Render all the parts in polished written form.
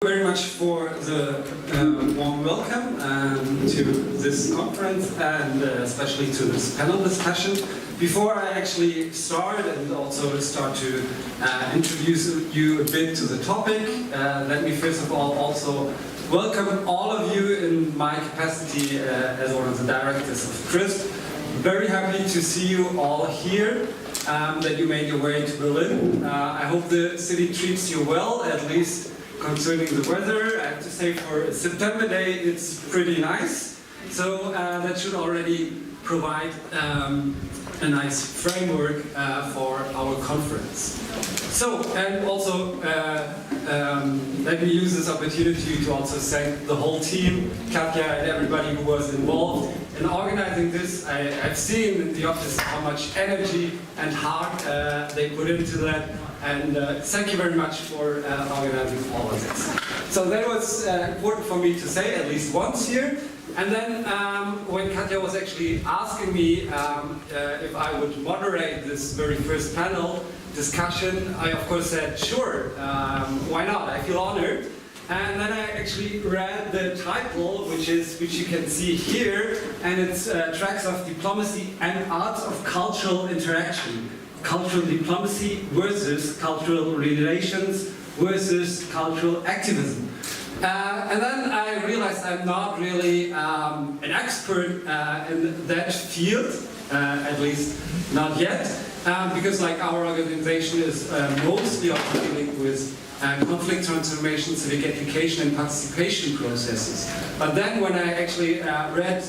Very much for the warm welcome to this conference and especially to this panel discussion. Before I actually start and also start to introduce you a bit to the topic, let me first of all also welcome all of you in my capacity as one of the directors of CRISP. Very happy to see you all here, that you made your way to Berlin. I hope the city treats you well, at least concerning the weather. I have to say for a September day it's pretty nice, so that should already provide a nice framework for our conference. So, and also let me use this opportunity to also thank the whole team, Katja and everybody who was involved in organizing this. I've seen in the office how much energy and heart they put into that. And thank you very much for organizing all of this. So that was important for me to say at least once here. And then when Katja was actually asking me if I would moderate this very first panel discussion, I of course said, sure, why not? I feel honored. And then I actually read the title, which you can see here, and it's Tracks of Diplomacy and Arts of Cultural Interaction. Cultural diplomacy versus cultural relations versus cultural activism. And then I realized I'm not really an expert in that field, at least not yet, because like our organization is mostly dealing with conflict transformation, civic education and participation processes. But then when I actually read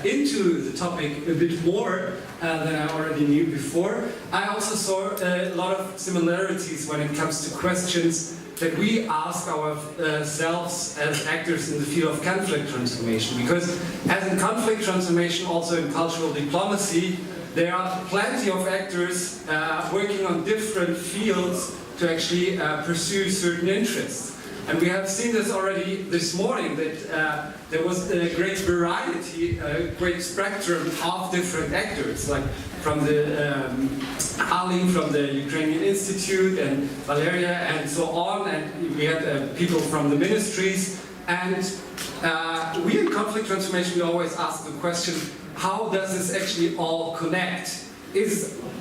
into the topic a bit more than I already knew before, I also saw a lot of similarities when it comes to questions that we ask ourselves as actors in the field of conflict transformation. Because as in conflict transformation, also in cultural diplomacy, there are plenty of actors working on different fields to actually pursue certain interests. And we have seen this already this morning, that there was a great variety, a great spectrum of different actors, like from the Ali from the Ukrainian Institute and Valeria and so on, and we had people from the ministries. And we in conflict transformation, we always ask the question, how does this actually all connect?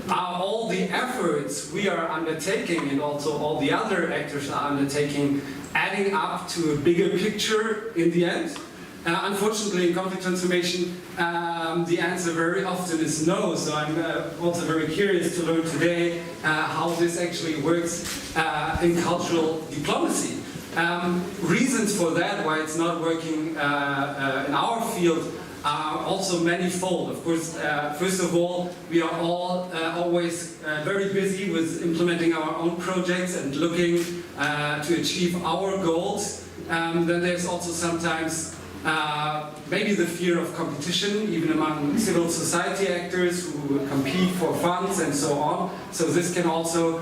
Are all the efforts we are undertaking and also all the other actors are undertaking adding up to a bigger picture in the end? Unfortunately, in conflict transformation, the answer very often is no. So I'm also very curious to learn today how this actually works in cultural diplomacy. Reasons for that, why it's not working in our field, are also manifold. Of course, first of all, we are all always very busy with implementing our own projects and looking to achieve our goals. Then there's also sometimes maybe the fear of competition, even among civil society actors who compete for funds and so on. So this can also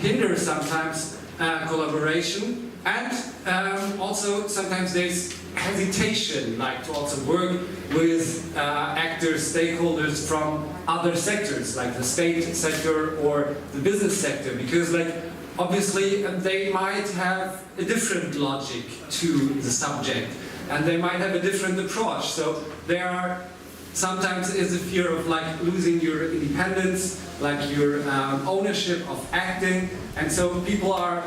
hinder sometimes collaboration. And also sometimes there's hesitation, like to also work with actors, stakeholders from other sectors, like the state sector or the business sector, because like obviously they might have a different logic to the subject, and they might have a different approach. So there are sometimes is a fear of like losing your independence, like your ownership of acting, and so people are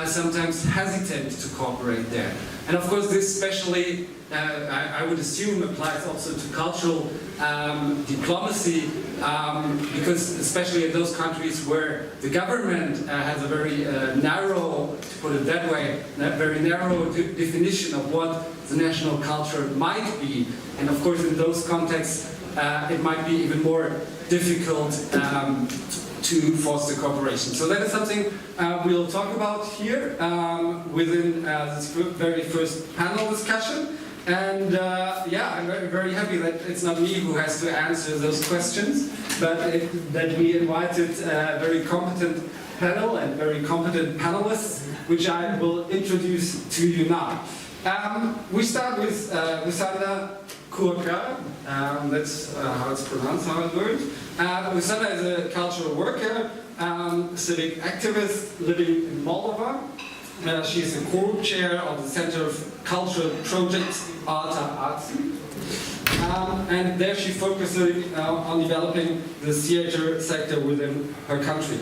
sometimes hesitant to cooperate there. And of course this especially, I would assume, applies also to cultural diplomacy, because especially in those countries where the government has a very narrow, to put it that way, very narrow definition of what the national culture might be. And of course in those contexts it might be even more difficult to foster cooperation. So that is something we'll talk about here within this very first panel discussion. And yeah, I'm very, very happy that it's not me who has to answer those questions, but that we invited a very competent panel and very competent panelists, which I will introduce to you now. We start with Rusanda Curca, that's how it's pronounced, how it works. Rusanda is a cultural worker, civic activist living in Moldova. She is the co-chair of the Center of Cultural Projects, Alta Arts. And there she focuses on developing the theater sector within her country.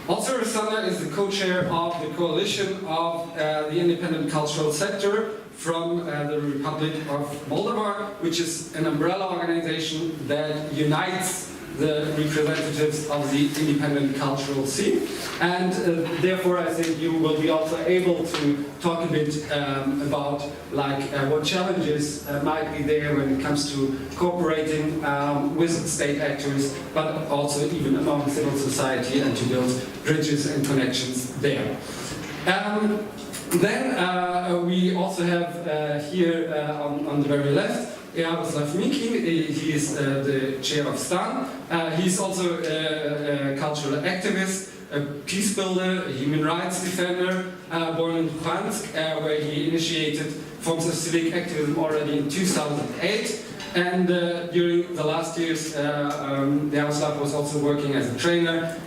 Also, Rusanda is the co-chair of the coalition of the independent cultural sector from the Republic of Moldova, which is an umbrella organization that unites the representatives of the independent cultural scene. And therefore I think you will be also able to talk a bit about what challenges might be there when it comes to cooperating with state actors, but also even among civil society, and to build bridges and connections there. Then we also have here on the very left Yaroslav Minkin. He is the chair of STAN. He's also a cultural activist, a peace builder, a human rights defender, born in Luhansk, where he initiated forms of civic activism already in 2008. And during the last years, Yaroslav was also working as a trainer,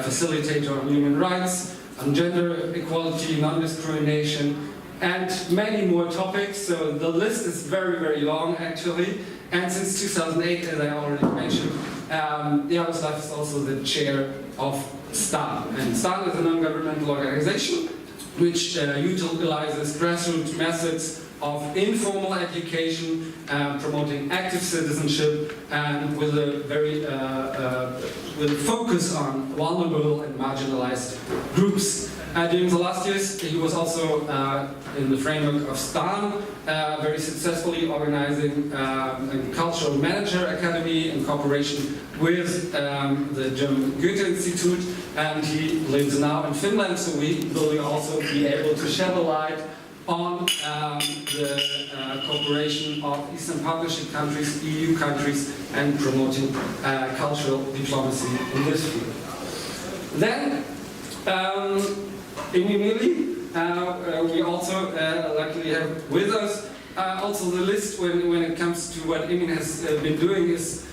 facilitator on human rights, on gender equality, non-discrimination, and many more topics. So the list is very, very long actually. And since 2008, as I already mentioned, Yaroslav is also the chair of STAN. And STAN is a non-governmental organization which utilizes grassroots methods of informal education, promoting active citizenship, and with a very with a focus on vulnerable and marginalized groups. During the last years, he was also in the framework of STAN, very successfully organizing a cultural manager academy in cooperation with the German Goethe Institute, and he lives now in Finland, so we will also be able to shed a light on the cooperation of Eastern Partnership countries, EU countries, and promoting cultural diplomacy in this field. Then, Emin Milli, we also luckily have with us. Also the list when it comes to what Emin has been doing is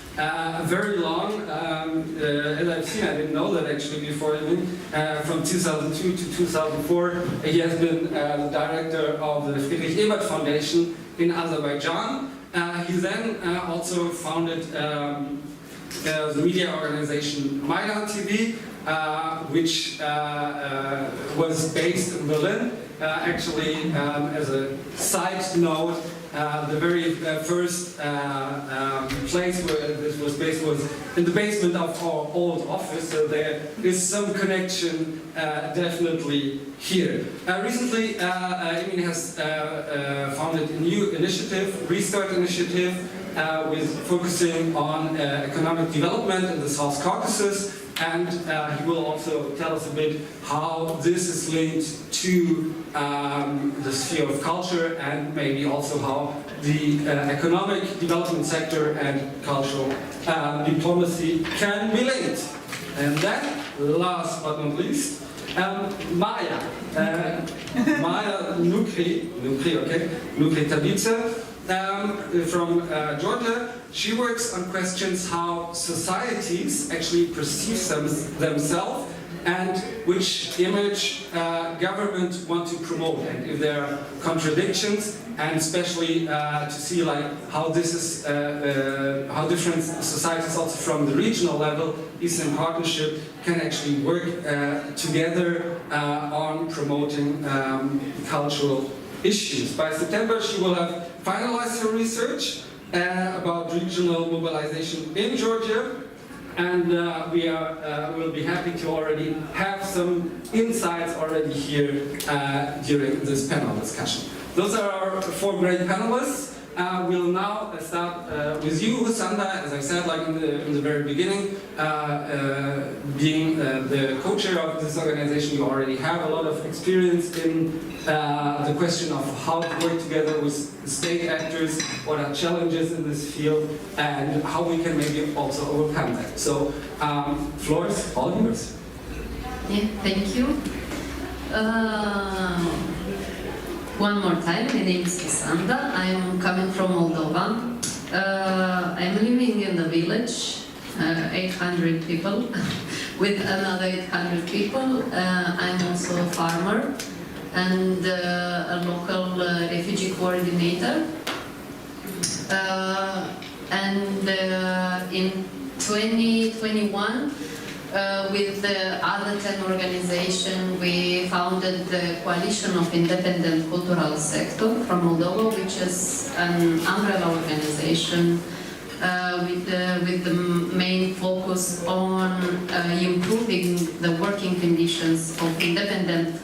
very long. As I've seen, I didn't know that actually before Emin. From 2002 to 2004, he has been the director of the Friedrich Ebert Foundation in Azerbaijan. He then also founded the media organization Maia TV, which was based in Berlin. Actually, as a side note, the very first place where this was based was in the basement of our old office, so there is some connection definitely here. Recently, Emin has founded a new initiative, Restart Initiative, with focusing on economic development in the South Caucasus, and he will also tell us a bit how this is linked to the sphere of culture, and maybe also how the economic development sector and cultural diplomacy can be linked. And then, last but not least, Maia Nukri Tabidze, from Georgia. She works on questions how societies actually perceive themselves and which image government want to promote, and if there are contradictions, and especially to see how this is how different societies also from the regional level, Eastern Partnership, can actually work together on promoting cultural issues. By September, she will have finalized her research about regional mobilization in Georgia, and we will be happy to already have some insights already here during this panel discussion. Those are our four great panelists. We'll now start with you, Rusanda, as I said, in the very beginning, being the co-chair of this organization. You already have a lot of experience in the question of how to work together with state actors, what are challenges in this field, and how we can maybe also overcome that. So, floor is all yours. Yeah, thank you. One more time, my name is Rusanda. I'm coming from Moldova. I'm living in a village, 800 people, with another 800 people. I'm also a farmer. and a local refugee coordinator. And in 2021, with the other 10 organizations, we founded the Coalition of Independent Cultural Sector from Moldova, which is an umbrella organization with the main focus on improving the working conditions of independent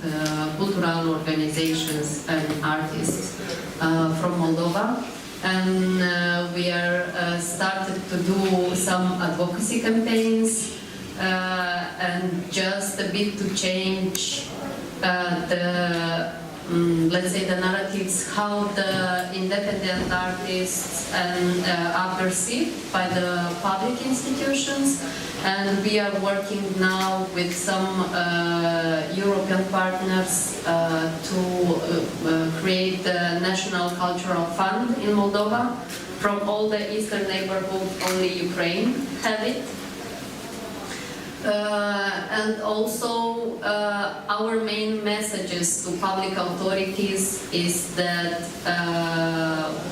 cultural organizations and artists from Moldova. And we are started to do some advocacy campaigns and just a bit to change let's say the narratives, how the independent artists are perceived by the public institutions. And we are working now with some European partners to create the National Cultural Fund in Moldova. From all the eastern neighborhood, only Ukraine have it. And also our main messages to public authorities is that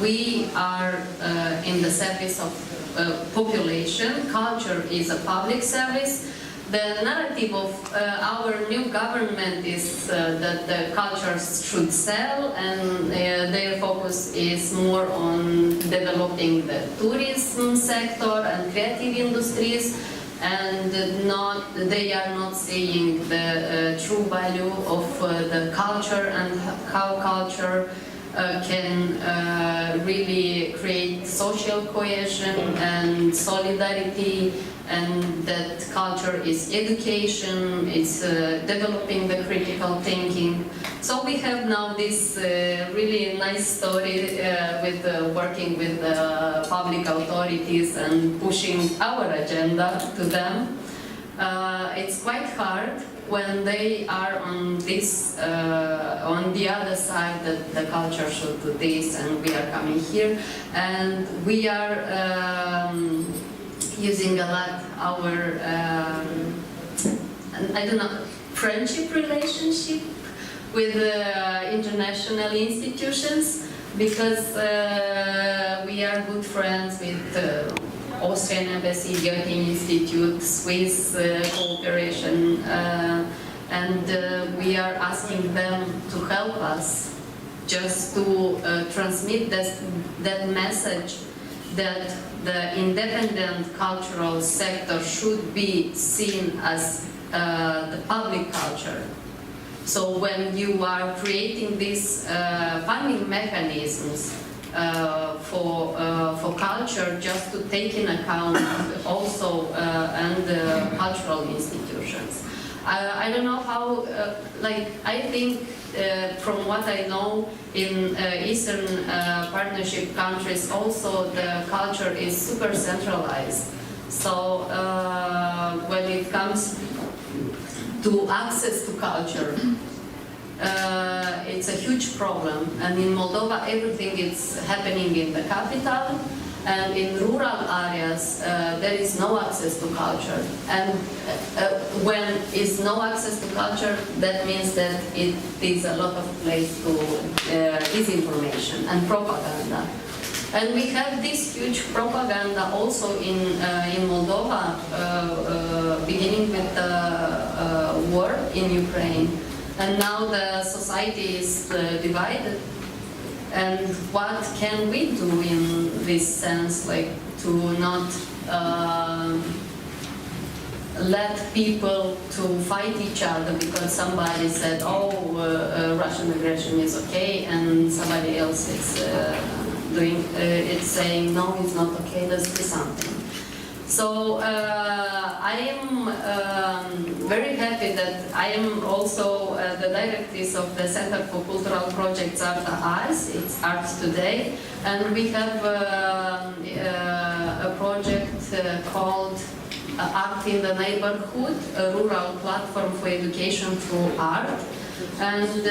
we are in the service of population. Culture is a public service. The narrative of our new government is that the cultures should sell, and their focus is more on developing the tourism sector and creative industries. And they are not seeing the true value of the culture and how culture can really create social cohesion and solidarity, and that culture is education, it's developing the critical thinking. So we have now this really nice story with working with public authorities and pushing our agenda to them. It's quite hard when they are on this, on the other side, that the culture should do this, and we are coming here, and we are using a lot our, I don't know, friendship relationship with international institutions, because we are good friends with Austrian Embassy, Goethe Institute, Swiss cooperation, and we are asking them to help us just to transmit that message that the independent cultural sector should be seen as the public culture. So when you are creating these funding mechanisms for culture, just to take in account also and cultural institutions. I don't know how, I think from what I know, in Eastern Partnership countries also the culture is super centralized. So when it comes to access to culture, it's a huge problem. And in Moldova, everything is happening in the capital, and in rural areas there is no access to culture. And when is no access to culture, that means that it is a lot of place to disinformation and propaganda. And we have this huge propaganda also in Moldova, beginning with the war in Ukraine. And now the society is divided. And what can we do in this sense, like to not let people to fight each other because somebody said, oh, Russian aggression is okay, and somebody else is it's saying, no, it's not okay, let's do something. So I am very happy that I am also the directress of the Center for Cultural Projects Art-Arts, it's Arts Today, and we have a project called Art in the Neighborhood, a rural platform for education through art. And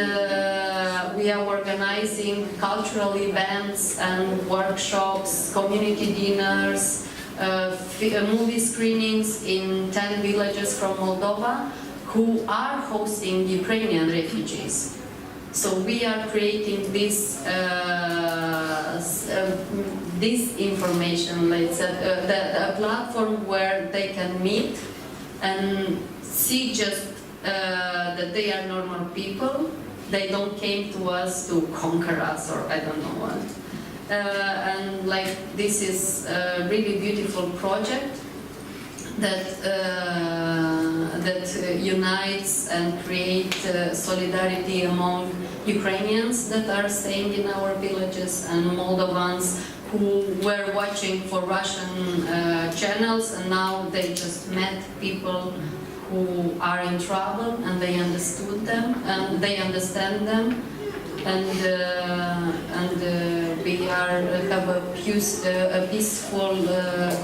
we are organizing cultural events and workshops, community dinners, movie screenings in 10 villages from Moldova who are hosting Ukrainian refugees. So we are creating this this information, like a platform where they can meet and see just that they are normal people. They don't came to us to conquer us, or I don't know what. And like this is a really beautiful project that unites and creates solidarity among Ukrainians that are staying in our villages and Moldovans who were watching for Russian channels, and now they just met people who are in trouble, and they understood them and they understand them, and we have a peaceful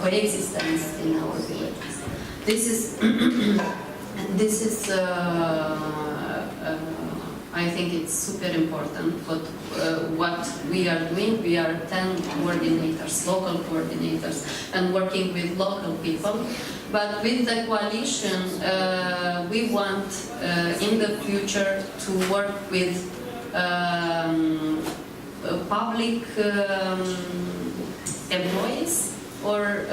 coexistence in our villages. This is I think it's super important. But what we are doing, we are 10 coordinators, local coordinators, and working with local people. But with the coalition, we want in the future to work with public employees or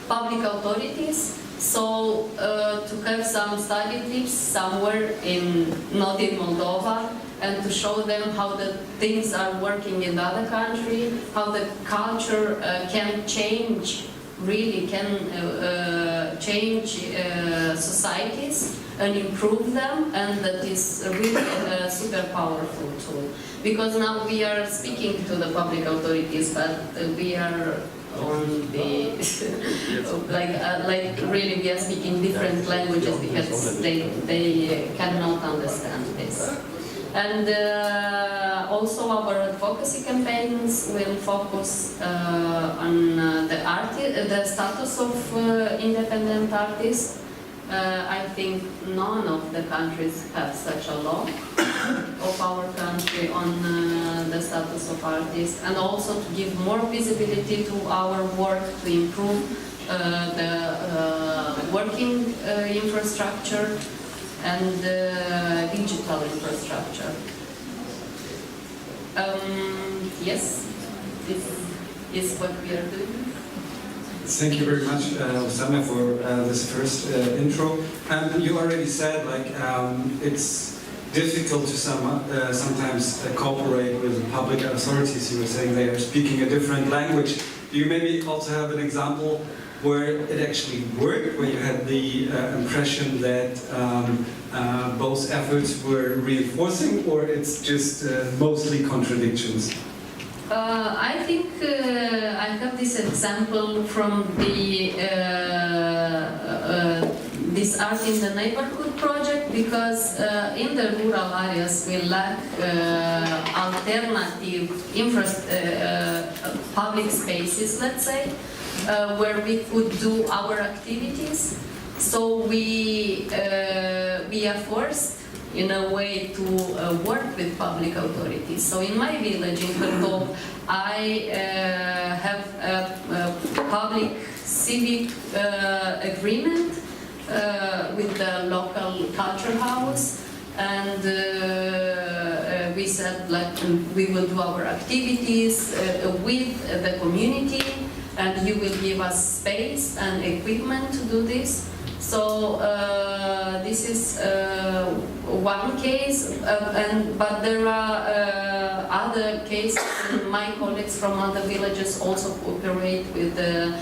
public authorities. So to have some study trips somewhere not in Moldova, and to show them how the things are working in the other country, how the culture can change, really can change societies and improve them, and that is really a super powerful tool. Because now we are speaking to the public authorities, but we are on the like really we are speaking different languages because they cannot understand this. And also our advocacy campaigns will focus on the status of independent artists. I think none of the countries have such a law of our country on the status of artists, and also to give more visibility to our work to improve the working infrastructure and digital infrastructure. Yes, this is what we are doing. Thank you very much, Rusanda, for this first intro. And you already said, like, it's difficult to sometimes cooperate with public authorities. You were saying they are speaking a different language. Do you maybe also have an example where it actually worked, where you had the impression that both efforts were reinforcing, or it's just mostly contradictions? I think I have this example from the this art in the neighborhood project, because in the rural areas we lack alternative public spaces, let's say, where we could do our activities. So we are forced in a way to work with public authorities. So in my village in Curca, I have a public civic agreement with the local culture house, and we said like we will do our activities with the community, and you will give us space and equipment to do this. So this is one case, but there are other cases. My colleagues from other villages also cooperate with the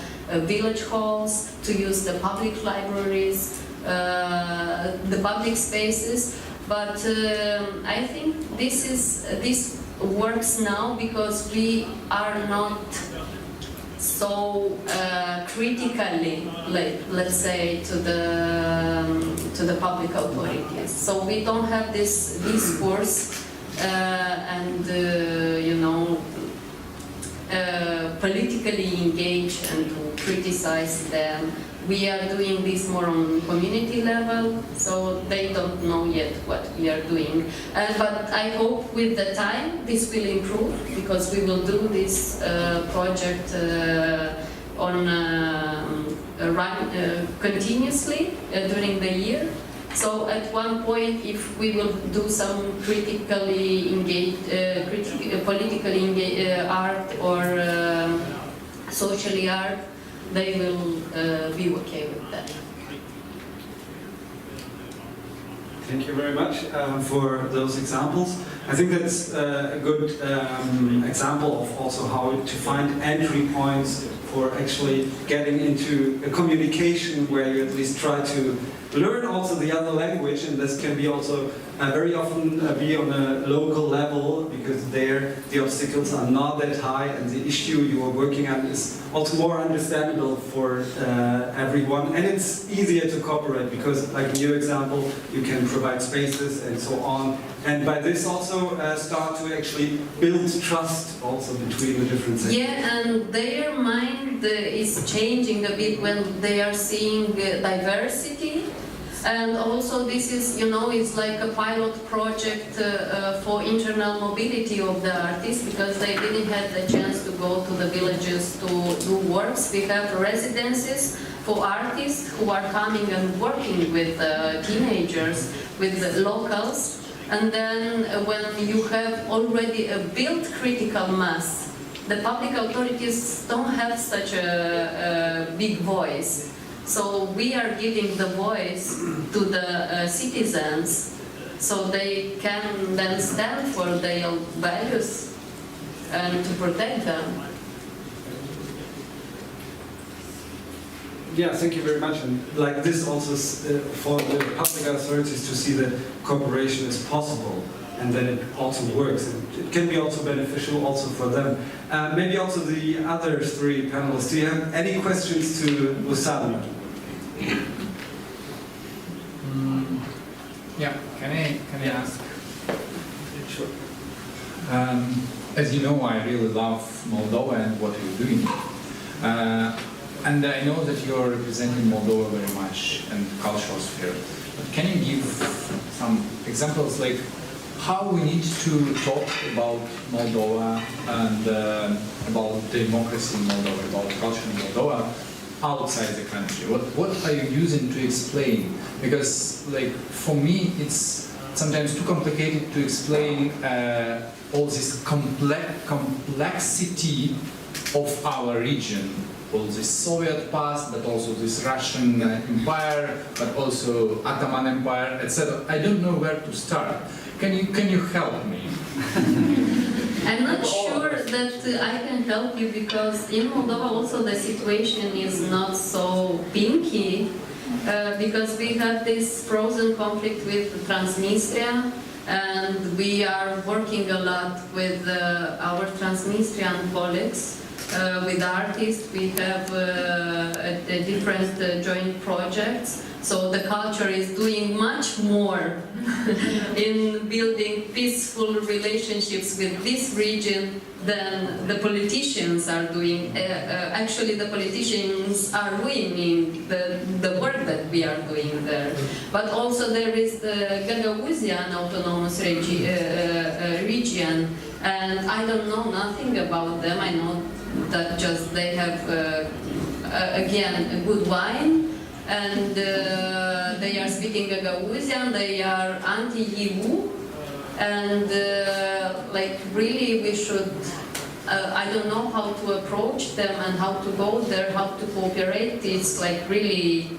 village halls to use the public libraries, the public spaces. But I think this works now because we are not so critically, let's say, to the public authorities. So we don't have this discourse and you know, politically engage and to criticize them. We are doing this more on community level, so they don't know yet what we are doing. But I hope with the time this will improve, because we will do this project continuously during the year. So at one point, if we will do some politically engaged art or socially art, they will be okay with that. Thank you very much for those examples. I think that's a good example of also how to find entry points for actually getting into a communication where you at least try to learn also the other language, and this can be also very often be on a local level, because there the obstacles are not that high and the issue you are working on is also more understandable for everyone, and it's easier to cooperate because, like in your example, you can provide spaces and so on, and by this also start to actually build trust also between the different sectors. Yeah, and their mind is changing a bit when they are seeing diversity. And also this is, you know, it's like a pilot project for internal mobility of the artists, because they didn't have the chance to go to the villages to do works. We have residences for artists who are coming and working with teenagers, with the locals. And then when you have already a built critical mass, the public authorities don't have such a big voice. So we are giving the voice to the citizens, so they can then stand for their values and to protect them. Yeah, thank you very much. And like this also for the public authorities to see that cooperation is possible and that it also works. And it can be also beneficial also for them. Maybe also the other three panelists. Do you have any questions to Rusanda? Yeah, can I ask? Sure. As you know, I really love Moldova and what you're doing. And I know that you're representing Moldova very much and cultural sphere. But can you give some examples, like how we need to talk about Moldova and about democracy in Moldova, about culture in Moldova outside the country? What are you using to explain? Because, like, for me, it's sometimes too complicated to explain all this complexity of our region. All this Soviet past, but also this Russian Empire, but also Ottoman Empire, etc. I don't know where to start. Can you help me? I'm not sure that I can help you, because in Moldova also the situation is not so pinky, because we have this frozen conflict with Transnistria, and we are working a lot with our Transnistrian colleagues. With artists, we have different joint projects, so the culture is doing much more in building peaceful relationships with this region than the politicians are doing. Actually, the politicians are winning the work that we are doing there. But also there is the Gagauzian autonomous region, and I don't know nothing about them. I know that just they have, again, a good wine, and they are speaking Gagauzian, they are anti-EU, and like really we should, I don't know how to approach them and how to go there, how to cooperate. It's like really,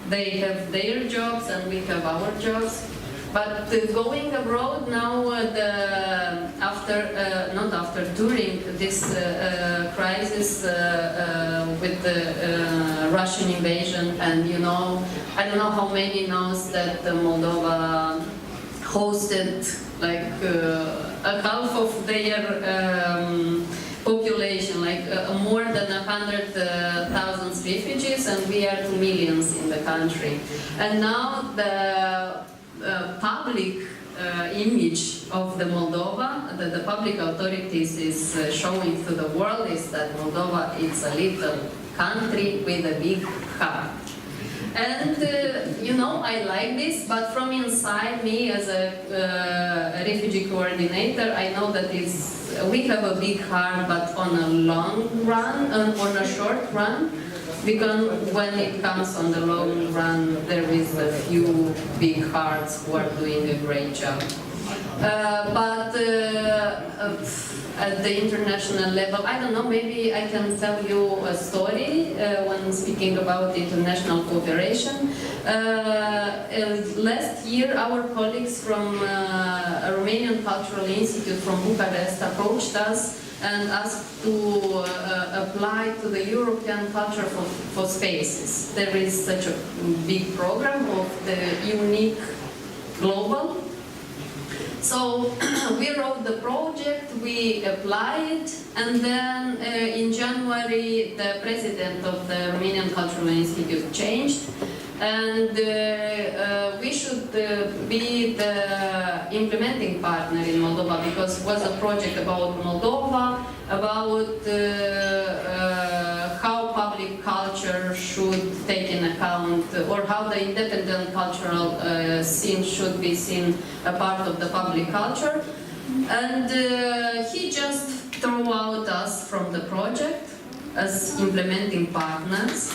they have their jobs and we have our jobs. But going abroad now, during this crisis with the Russian invasion, and you know, I don't know how many knows that Moldova hosted like a half of their population, like more than 100,000 refugees, and we are 2 million in the country. And now the public image of the Moldova, that the public authorities is showing to the world, is that Moldova is a little country with a big heart. And you know, I like this, but from inside me as a refugee coordinator, I know that we have a big heart, but on a long run, on a short run, Because when it comes on the long run, there is a few big hearts who are doing a great job. But at the international level, I don't know, maybe I can tell you a story when speaking about international cooperation. Last year, our colleagues from a Romanian Cultural Institute from Bucharest approached us and asked to apply to the European Culture for Spaces. There is such a big program of the unique global. So we wrote the project, we applied, and then in January the president of the Romanian Cultural Institute changed, and we should be the implementing partner in Moldova, because it was a project about Moldova, about how public culture should take in account, or how the independent cultural scene should be seen a part of the public culture. And he just threw out us from the project as implementing partners.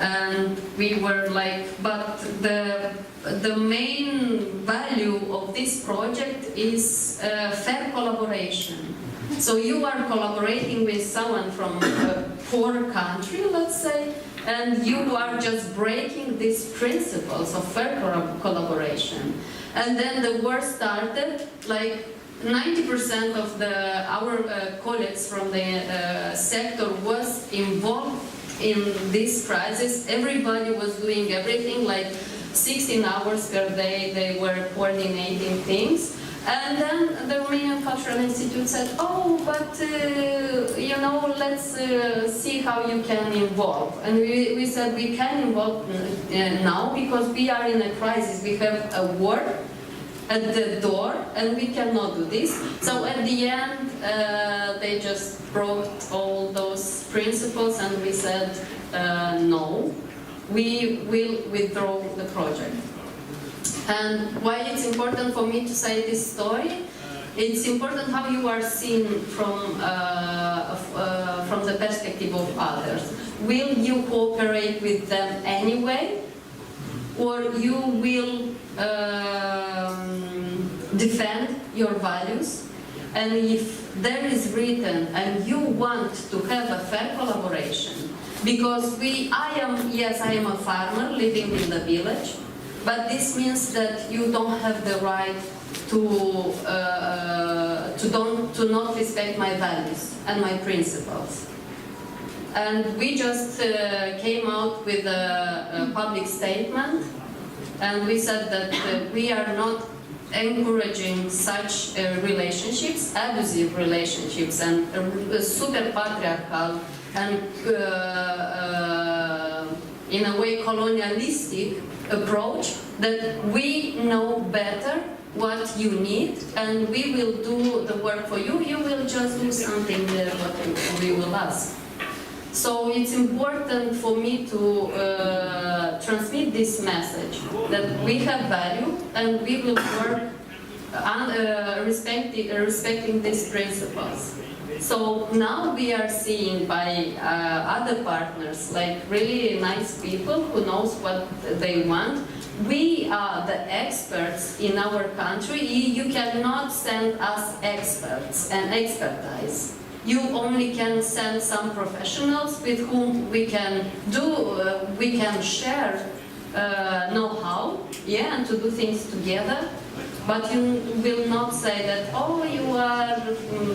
And we were like, but the main value of this project is fair collaboration. So you are collaborating with someone from a poor country, let's say, and you are just breaking these principles of fair collaboration. And then the war started, like 90% of our colleagues from the sector was involved in this crisis. Everybody was doing everything, like 16 hours per day they were coordinating things. And then the Romanian Cultural Institute said, oh, but you know, let's see how you can involve. And we said we can involve now because we are in a crisis. We have a war at the door and we cannot do this. So at the end, they just brought all those principles and we said, no, we will withdraw the project. And why it's important for me to say this story? It's important how you are seen from the perspective of others. Will you cooperate with them anyway, or you will defend your values? And if there is written and you want to have a fair collaboration, because I am a farmer living in the village, but this means that you don't have the right to not respect my values and my principles. And we just came out with a public statement, and we said that we are not encouraging such relationships, abusive relationships, and super patriarchal and in a way colonialistic approach, that we know better what you need and we will do the work for you. You will just do something what we will ask. So it's important for me to transmit this message that we have value and we will work respecting these principles. So now we are seeing by other partners, like really nice people who knows what they want. We are the experts in our country. You cannot send us experts and expertise. You only can send some professionals with whom we can share know-how, yeah, and to do things together. But you will not say that, oh, you are,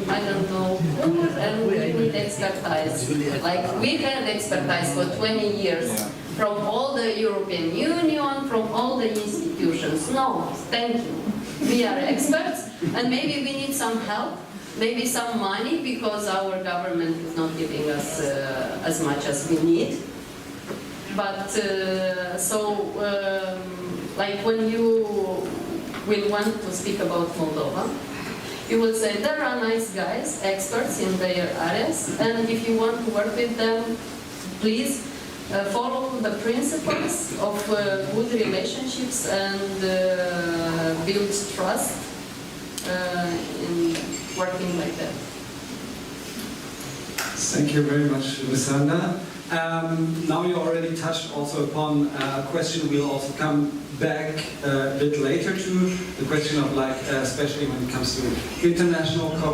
I don't know, poor and you need expertise. Like we had expertise for 20 years from all the European Union, from all the institutions. No, thank you. We are experts and maybe we need some help, maybe some money because our government is not giving us as much as we need. But like when you will want to speak about Moldova, you will say there are nice guys, experts in their areas, and if you want to work with them, please follow the principles of good relationships and build trust in working like that. Thank you very much, Rusanda. Now you already touched also upon a question we'll also come back a bit later to, the question of like, especially when it comes to international cooperation.